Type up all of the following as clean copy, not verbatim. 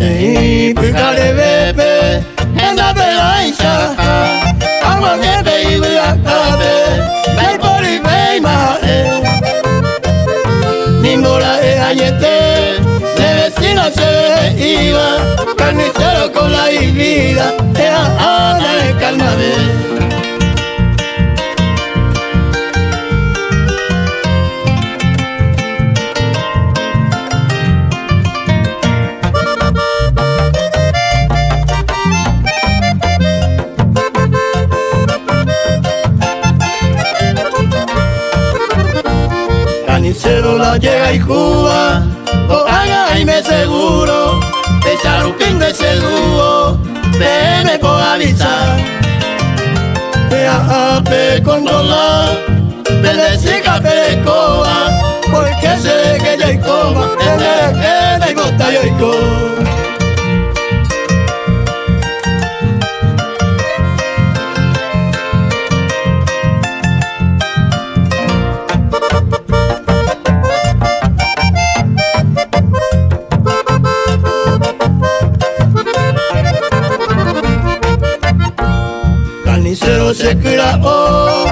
Ei pykale vepe enda pelaisa Amo kepe iwia kape Lai pori veima Nimbola añete De vecino se iba Carnicero con la vida Ana de calmame Carnicero la llega y Cuba, o haga y me seguro, de charupín de ese dúo, me por avisar. Pe controlar, bendecir café coba, porque sé que ya hay coma, en el bota y oico. Carnicero se cura oh,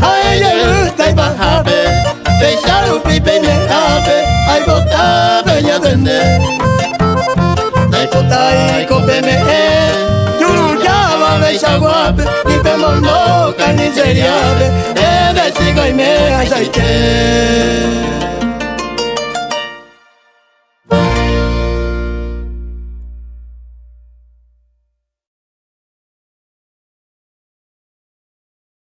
a ella le gusta y bajabe, pesar un pipe me jabe, ay bota peña vende, ay bota y cope me yo ya va a besar guape, y pe mondo carnicería, de sigo y me aceite.